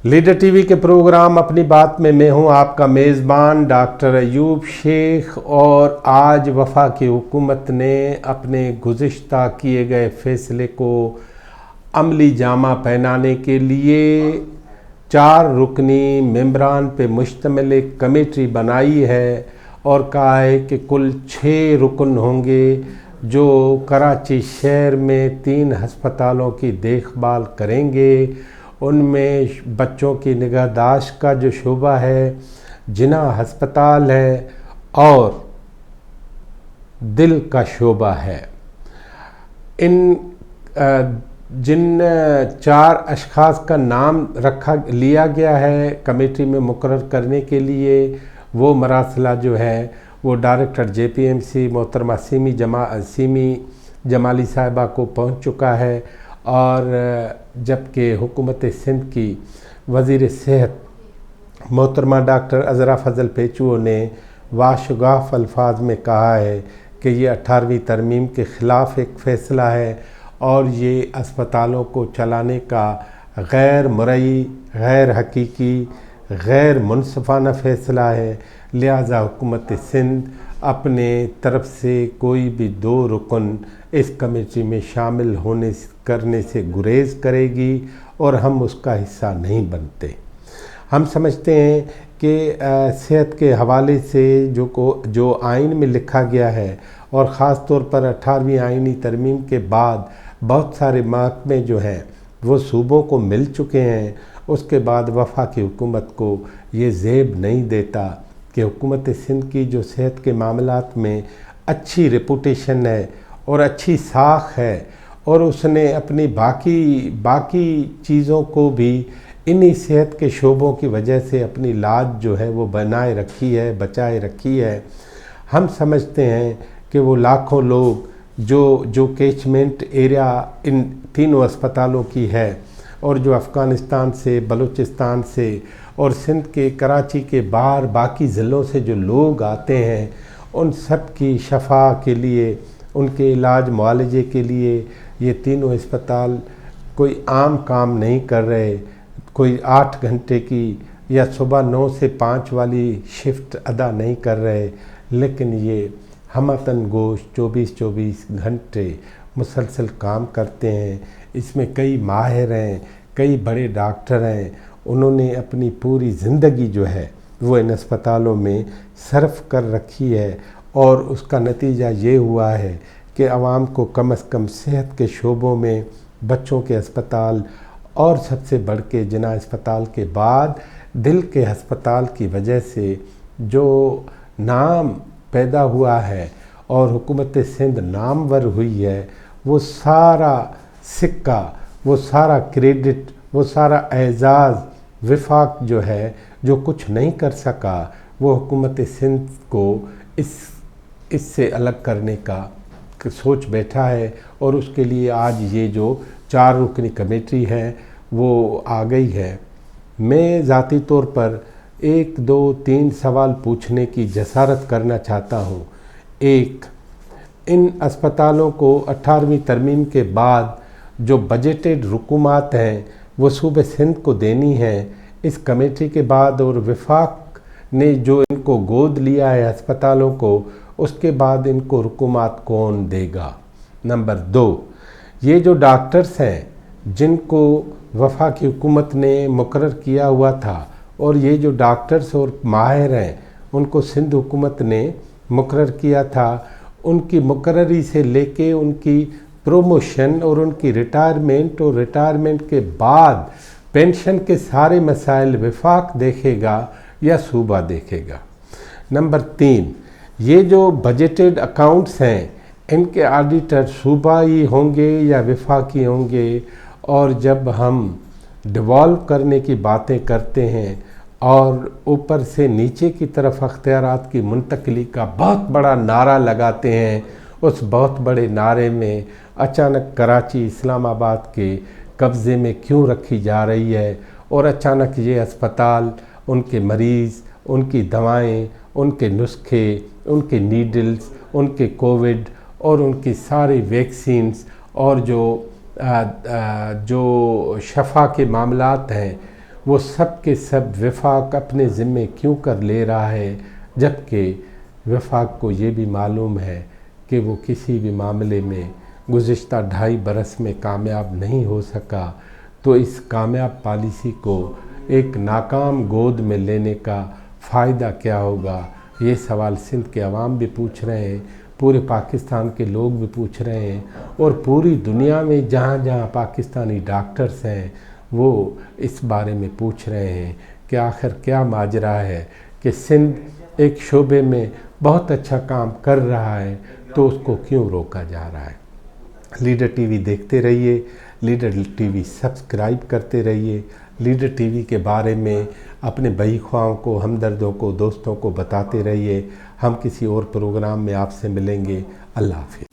Leader TV के programme अपनी बात में मैं हूं आपका मेज़बान डॉक्टर अयूब शेख। और आज वफाकी हुकूमत ने अपने गुज़िश्ता किए गए फ़ैसले को अमली जामा पहनाने के लिए 4 रुकनी मेंबरान पे मुश्तमिल एक कमेटी बनाई है और कहा है कि कुल 6 रुकन होंगे जो कराची शहर में 3 हस्पतालों की देखभाल करेंगे। उनमें बच्चों की निगहदाश्त का जो शोबा है, जिना हस्पताल है और दिल का शोबा है। इन जिन 4 अशख़ास का नाम लिया गया है कमेटी में मुकर्रर करने के लिए, वो मरासला जो है वो डायरेक्टर JPMC मोहतरमा सीमी जमाली साहिबा को पहुंच चुका है। और जबकि हुकूमत सिंध की वज़ीर सेहत मोहतरमा डॉक्टर अज़रा फ़ज़ल पेचुओ ने वाशुगाफ अल्फाज में कहा है कि ये 18वीं तरमीम के ख़िलाफ़ एक फ़ैसला है और ये अस्पतालों को चलाने का गैर मुरई, गैर हकीकी, गैर मुनसफ़ाना फ़ैसला है। लिहाजा हुकूमत सिंध अपने तरफ से कोई भी 2 रुकन इस कमेटी में शामिल करने से गुरेज़ करेगी और हम उसका हिस्सा नहीं बनते। हम समझते हैं कि सेहत के हवाले से जो आइन में लिखा गया है और ख़ास तौर पर 18वीं आइनी तरमीम के बाद बहुत सारे महकमे जो हैं वो सूबों को मिल चुके हैं। उसके बाद वफाकी हुकूमत को ये ज़ेब नहीं देता कि हुकूमत सिंध की जो सेहत के मामलात में अच्छी रेपुटेशन है और अच्छी साख है और उसने अपनी बाकी चीज़ों को भी इन्हीं सेहत के शोबों की वजह से अपनी लाज जो है वो बनाए रखी है, बचाए रखी है। हम समझते हैं कि वो लाखों लोग जो कैचमेंट एरिया इन तीनों अस्पतालों की है और जो अफ़गानिस्तान से, बलूचिस्तान से और सिंध के कराची के बाहर बाकी ज़िलों से जो लोग आते हैं, उन सब की शफा के लिए, उनके इलाज मुआलजे के लिए ये तीनों अस्पताल कोई आम काम नहीं कर रहे। कोई 8 घंटे की या सुबह 9 से 5 वाली शिफ्ट अदा नहीं कर रहे, लेकिन ये हमतन गोश 24-24 घंटे मुसलसल काम करते हैं। इसमें कई माहिर हैं, कई बड़े डॉक्टर हैं। उन्होंने अपनी पूरी ज़िंदगी जो है वो इन अस्पतालों में सर्फ कर रखी है और उसका नतीजा ये हुआ है कि आवाम को कम से कम सेहत के शोबों में, बच्चों के अस्पताल और सबसे बढ़ के जिना अस्पताल के बाद दिल के अस्पताल की वजह से जो नाम पैदा हुआ है और हुकूमत सिंध नामवर हुई है, वो सारा सिक्का, वो सारा क्रेडिट, वो सारा एजाज़ वफाक जो है जो कुछ नहीं कर सका, वो हुकूमत सिंध को इससे अलग करने का सोच बैठा है। और उसके लिए आज ये जो 4 रुकनी कमेटी है वो आ गई है। मैं ज़ाती तौर पर 1, 2, 3 सवाल पूछने की जसारत करना चाहता हूँ। एक, इन अस्पतालों को 18वीं तरमीम के बाद जो बजटेड रुकुमात हैं वो सूबे सिंध को देनी है। इस कमेटी के बाद और वफाक ने जो इनको गोद लिया है अस्पतालों को, उसके बाद इनको रुकुमात कौन देगा। नंबर 2, ये जो डॉक्टर्स हैं जिनको वफाकी हुकूमत ने मुकर्रर किया हुआ था और ये जो डॉक्टर्स और माहिर हैं उनको सिंध हुकूमत ने मुकर्रर किया था, उनकी मुकर्ररी से लेके उनकी प्रोमोशन और उनकी रिटायरमेंट और रिटायरमेंट के बाद पेंशन के सारे मसाइल वफाक देखेगा या सूबा देखेगा। नंबर 3, ये जो बजटेड अकाउंट्स हैं इनके ऑडिटर सूबाई होंगे या वफाकी होंगे। और जब हम डिवॉल्व करने की बातें करते हैं और ऊपर से नीचे की तरफ अख्तियारात की मुंतकली का बहुत बड़ा नारा लगाते हैं, उस बहुत बड़े नारे में अचानक कराची इस्लामाबाद के कब्ज़े में क्यों रखी जा रही है और अचानक ये अस्पताल, उनके मरीज़, उनकी दवाएं, उनके नुस्खे, उनके नीडल्स, उनके कोविड और उनकी सारी वैक्सीन्स और जो शफ़ा के मामलात हैं वो सब के सब वफाक अपने ज़िम्मे क्यों कर ले रहा है, जबकि वफाक को ये भी मालूम है कि वो किसी भी मामले में गुज़िश्ता 2.5 बरस में कामयाब नहीं हो सका। तो इस कामयाब पॉलिसी को एक नाकाम गोद में लेने का फ़ायदा क्या होगा, ये सवाल सिंध के अवाम भी पूछ रहे हैं, पूरे पाकिस्तान के लोग भी पूछ रहे हैं, और पूरी दुनिया में जहाँ जहाँ पाकिस्तानी डॉक्टर्स हैं वो इस बारे में पूछ रहे हैं कि आखिर क्या माजरा है कि सिंध एक शोबे में बहुत अच्छा काम कर रहा है तो उसको क्यों रोका जा रहा है। लीडर टीवी देखते रहिए, लीडर टीवी सब्सक्राइब करते रहिए, लीडर टीवी के बारे में अपने बहीख्वाहों को, हमदर्दों को, दोस्तों को बताते रहिए। हम किसी और प्रोग्राम में आपसे मिलेंगे। अल्लाह हाफ़िज़।